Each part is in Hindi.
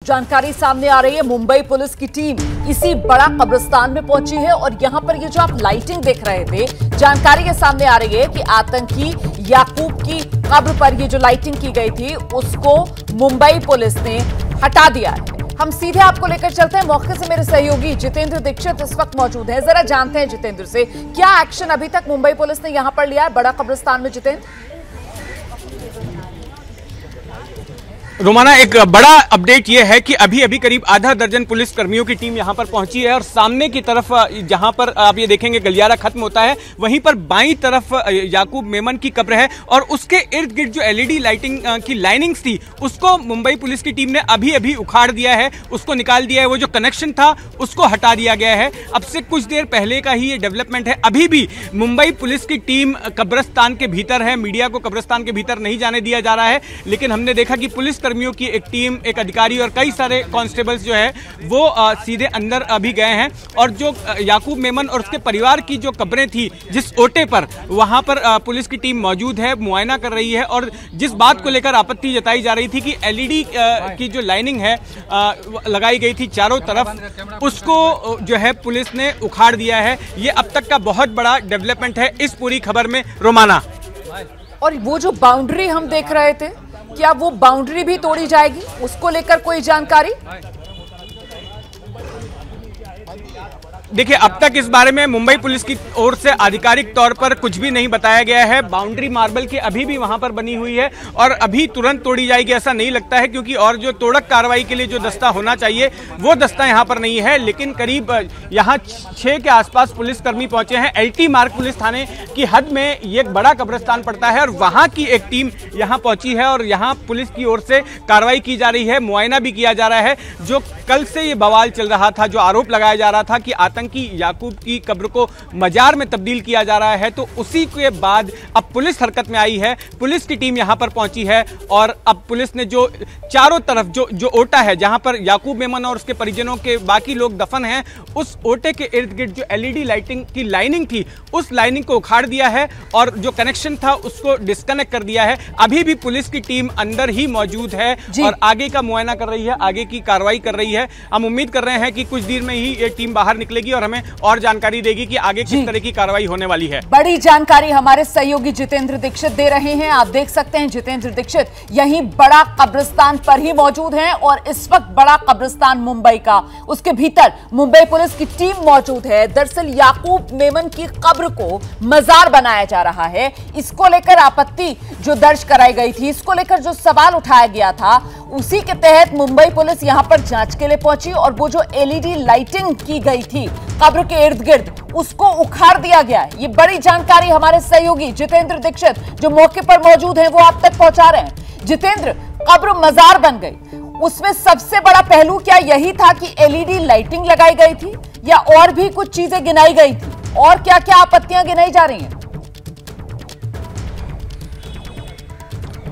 जानकारी सामने आ रही है, मुंबई पुलिस की टीम इसी बड़ा कब्रिस्तान में पहुंची है और यहां पर ये जो आप लाइटिंग देख रहे थे, जानकारी ये सामने आ रही है कि आतंकी याकूब की कब्र पर ये जो लाइटिंग की गई थी उसको मुंबई पुलिस ने हटा दिया है। हम सीधे आपको लेकर चलते हैं, मौके से मेरे सहयोगी जितेंद्र दीक्षित इस वक्त मौजूद है। जरा जानते हैं जितेंद्र से, क्या एक्शन अभी तक मुंबई पुलिस ने यहां पर लिया है बड़ा कब्रिस्तान में? जितेंद्र, रोमाना, एक बड़ा अपडेट यह है कि अभी अभी करीब आधा दर्जन पुलिस कर्मियों की टीम यहां पर पहुंची है और सामने की तरफ जहां पर आप ये देखेंगे गलियारा खत्म होता है, वहीं पर बाईं तरफ याकूब मेमन की कब्र है और उसके इर्द गिर्द जो एलईडी लाइटिंग की लाइनिंग्स थी उसको मुंबई पुलिस की टीम ने अभी अभी उखाड़ दिया है, उसको निकाल दिया है। वो जो कनेक्शन था उसको हटा दिया गया है। अब से कुछ देर पहले का ही ये डेवलपमेंट है। अभी भी मुंबई पुलिस की टीम कब्रिस्तान के भीतर है, मीडिया को कब्रिस्तान के भीतर नहीं जाने दिया जा रहा है, लेकिन हमने देखा कि पुलिस कर्मियों की एक टीम, एक अधिकारी और कई सारे कांस्टेबल्स जो है वो सीधे अंदर अभी गए हैं और जो याकूब मेमन और उसके परिवार की जो कब्रें थी जिस ओटे पर, वहां पर पुलिस की टीम मौजूद है, मुआयना कर रही है। और जिस बात को लेकर आपत्ति जताई जा रही थी कि एलईडी की जो लाइनिंग है लगाई गई थी चारों तरफ, उसको जो है पुलिस ने उखाड़ दिया है। ये अब तक का बहुत बड़ा डेवलपमेंट है इस पूरी खबर में, रोमाना। और वो जो बाउंड्री हम देख रहे थे, क्या वो बाउंड्री भी तोड़ी जाएगी? उसको लेकर कोई जानकारी? देखिए, अब तक इस बारे में मुंबई पुलिस की ओर से आधिकारिक तौर पर कुछ भी नहीं बताया गया है। बाउंड्री मार्बल की अभी भी वहां पर बनी हुई है और अभी तुरंत तोड़ी जाएगी ऐसा नहीं लगता है, क्योंकि और जो तोड़क कार्रवाई के लिए जो दस्ता होना चाहिए वो दस्ता यहां पर नहीं है। लेकिन करीब यहां 6 के आसपास पुलिसकर्मी पहुंचे हैं। एलटी मार्ग पुलिस थाने की हद में ये एक बड़ा कब्रिस्तान पड़ता है और वहां की एक टीम यहां पहुंची है और यहां पुलिस की ओर से कार्रवाई की जा रही है, मुआयना भी किया जा रहा है। जो कल से ये बवाल चल रहा था, जो आरोप लगाया जा रहा था कि आतंकी याकूब की कब्र को मजार में तब्दील किया जा रहा है, तो उसी के बाद अब पुलिस हरकत में आई है। पुलिस की टीम यहां पर पहुंची है और अब पुलिस ने जो चारों तरफ जो ओटा है जहां पर याकूब मेमन और उसके परिजनों के बाकी लोग दफन हैं, उस ओटे के इर्द गिर्द जो एलईडी लाइटिंग की लाइनिंग थी उस लाइनिंग को उखाड़ दिया है और जो कनेक्शन था उसको डिस्कनेक्ट कर दिया है। अभी भी पुलिस की टीम अंदर ही मौजूद है और आगे का मुआयना कर रही है, आगे की कार्रवाई कर रही है। हम उम्मीद कर रहे हैं कि कुछ देर में ही ये टीम बाहर निकलेगी और हमें और जानकारी देगी कि आगे किस तरह की कार्रवाई होने वाली है। बड़ी जानकारी हमारे सहयोगी जितेंद्र दीक्षित दे रहे हैं। आप देख सकते हैं जितेंद्र दीक्षित यहीं बड़ा कब्रिस्तान पर ही मौजूद हैं और इस वक्त बड़ा कब्रिस्तान मुंबई का, उसके भीतर मुंबई पुलिस की टीम मौजूद है। दरअसल याकूब मेमन की कब्र को मजार बनाया जा रहा है। इसको लेकर आपत्ति जो दर्ज कराई गई थी, इसको लेकर जो सवाल उठाया गया था, उसी के तहत मुंबई पुलिस यहां पर जांच के लिए पहुंची और वो जो एलईडी लाइटिंग की गई थी कब्र के इर्द गिर्द, उसको उखाड़ दिया गया है। ये बड़ी जानकारी हमारे सहयोगी जितेंद्र दीक्षित जो मौके पर मौजूद हैं वो आप तक पहुंचा रहे हैं। जितेंद्र, कब्र मजार बन गई, उसमें सबसे बड़ा पहलू क्या यही था कि एलईडी लाइटिंग लगाई गई थी या और भी कुछ चीजें गिनाई गई थी? और क्या क्या आपत्तियां गिनाई जा रही हैं?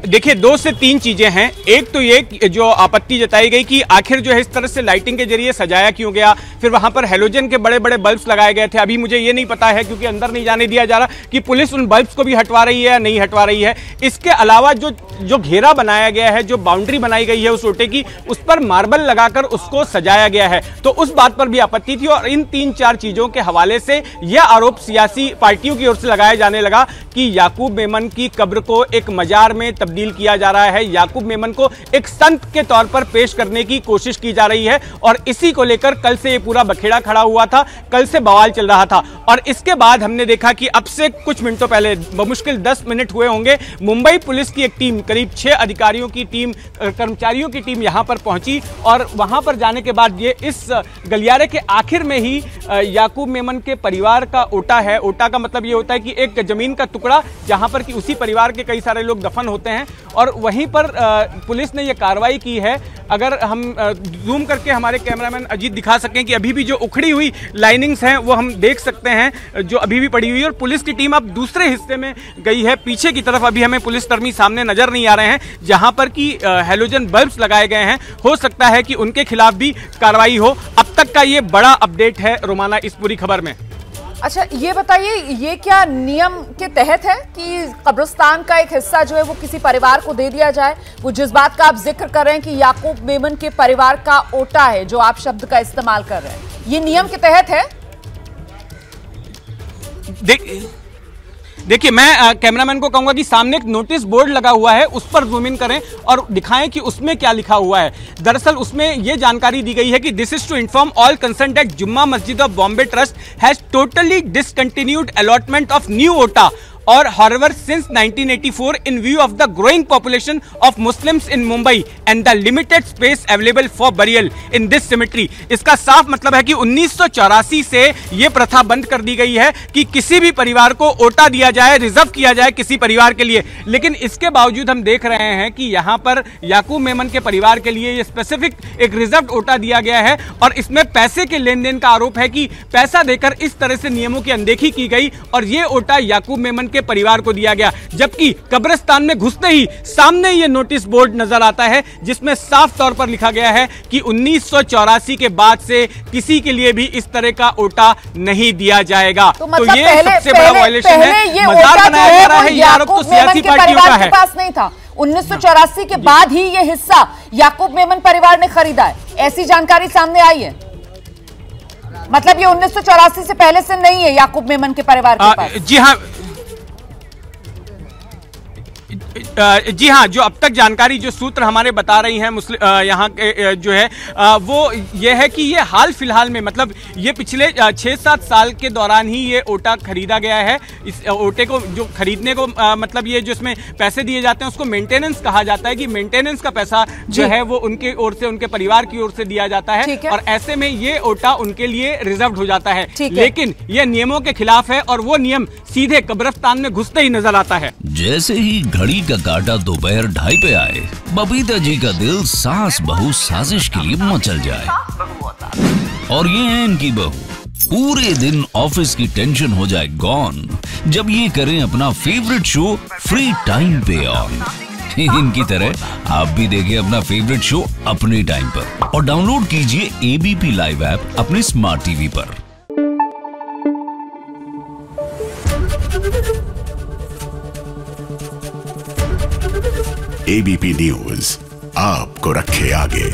देखिए, 2 से 3 चीजें हैं। एक तो ये जो आपत्ति जताई गई कि आखिर जो है इस तरह से लाइटिंग के जरिए सजाया क्यों गया, फिर वहां पर हेलोजन के बड़े बड़े बल्ब्स लगाए गए थे। अभी मुझे ये नहीं पता है, क्योंकि अंदर नहीं जाने दिया जा रहा, कि पुलिस उन बल्ब्स को भी हटवा रही है या नहीं हटवा रही है। इसके अलावा जो घेरा बनाया गया है, जो बाउंड्री बनाई गई है उस ओटे की, उस पर मार्बल लगाकर उसको सजाया गया है, तो उस बात पर भी आपत्ति थी। और इन 3-4 चीजों के हवाले से यह आरोप सियासी पार्टियों की ओर से लगाया जाने लगा कि याकूब मेमन की कब्र को एक मजार में तब्दील किया जा रहा है, याकूब मेमन को एक संत के तौर पर पेश करने की कोशिश की जा रही है। और इसी को लेकर कल से ये पूरा बखेड़ा खड़ा हुआ था, कल से बवाल चल रहा था। और इसके बाद हमने देखा कि अब से कुछ मिनटों पहले, बमुश्किल 10 मिनट हुए होंगे, मुंबई पुलिस की एक टीम, करीब 6 अधिकारियों की टीम, कर्मचारियों की टीम यहां पर पहुंची और वहां पर जाने के बाद ये इस गलियारे के आखिर में ही याकूब मेमन के परिवार का ओटा है। ओटा का मतलब ये होता है कि एक जमीन का टुकड़ा जहां पर कि उसी परिवार के कई सारे लोग दफन होते हैं और वहीं पर पुलिस ने यह कार्रवाई की है। अगर हम जूम करके हमारे कैमरामैन अजीत दिखा सकें कि अभी भी जो उखड़ी हुई लाइनिंग्स हैं वो हम देख सकते हैं, जो अभी भी पड़ी हुई है। और पुलिस की टीम अब दूसरे हिस्से में गई है, पीछे की तरफ अभी हमें पुलिसकर्मी सामने नजर नहीं आ रहे हैं, जहां पर कि हेलोजन बल्ब्स लगाए गए हैं। हो सकता है कि उनके खिलाफ भी कार्रवाई हो। अब तक का ये बड़ा अपडेट है रोमाना इस पूरी खबर में। अच्छा ये बताइए, ये क्या नियम के तहत है कि कब्रिस्तान का एक हिस्सा जो है वो किसी परिवार को दे दिया जाए? वो जिस बात का आप जिक्र कर रहे हैं कि याकूब मेमन के परिवार का ओटा है, जो आप शब्द का इस्तेमाल कर रहे हैं, ये नियम के तहत है? देखिए, मैं कैमरामैन को कहूंगा कि सामने एक नोटिस बोर्ड लगा हुआ है, उस पर जूम इन करें और दिखाएं कि उसमें क्या लिखा हुआ है। दरअसल उसमें यह जानकारी दी गई है कि this is to inform all concern that Jumma Masjid of Bombay trust has totally discontinued allotment of new quota or however since 1984 in view of the growing population of Muslims in Mumbai and the limited space available for burial in this cemetery। इसका साफ मतलब है कि 1984 से यह प्रथा बंद कर दी गई है कि किसी भी परिवार को ओटा दिया जाए, रिजर्व किया जाए किसी परिवार के लिए। लेकिन इसके बावजूद हम देख रहे हैं कि यहां पर याकूब मेमन के परिवार के लिए यह स्पेसिफिक एक रिजर्व ओटा दिया गया है और इसमें पैसे के लेन देन का आरोप है कि पैसा देकर इस तरह से नियमों की अनदेखी की गई और यह ओटा याकूब मेमन के परिवार को दिया गया। जबकि कब्रिस्तान में घुसते ही सामने यह नोटिस बोर्ड नजर आता है जिसमें साफ तौर पर लिखा गया है कि 1984 के बाद से किसी के लिए भी इस तरह का ओटा नहीं दिया जाएगा। तो मतलब ये सबसे बड़ा वायलेशन है, मजाक बनाया जा रहा है, ये आरोप तो सियासी पार्टियों का है। पास नहीं था 1984 के बाद ही ये हिस्सा याकूब मेमन परिवार ने खरीदा है, ऐसी जानकारी सामने आई है। मतलब ये 1984 से पहले से नहीं है याकूब मेमन के परिवार के पास। जी हाँ, जो अब तक जानकारी जो सूत्र हमारे बता रही हैं यहाँ के जो है वो ये है कि ये हाल फिलहाल में, मतलब ये पिछले 6-7 साल के दौरान ही ये ओटा खरीदा गया है। इस ओटे को जो खरीदने को मतलब ये जो इसमें पैसे दिए जाते हैं उसको मेंटेनेंस कहा जाता है कि मेंटेनेंस का पैसा जो है वो उनके ओर से, उनके परिवार की ओर से दिया जाता है और ऐसे में ये ओटा उनके लिए रिजर्व हो जाता है। लेकिन ये नियमों के खिलाफ है और वो नियम सीधे कब्रिस्तान में घुसते ही नजर आता है। जैसे ही घड़ी का काटा दोपहर 2:30 पे आए, बबीता जी का दिल सास बहू साजिश के लिए मचल जाए। और ये है इनकी बहू, पूरे दिन ऑफिस की टेंशन हो जाए गॉन जब ये करें अपना फेवरेट शो फ्री टाइम पे ऑन। इनकी तरह आप भी देखिए अपना फेवरेट शो अपने टाइम पर और डाउनलोड कीजिए ABP लाइव ऐप अपने स्मार्ट टीवी पर। ABP न्यूज आपको रखे आगे।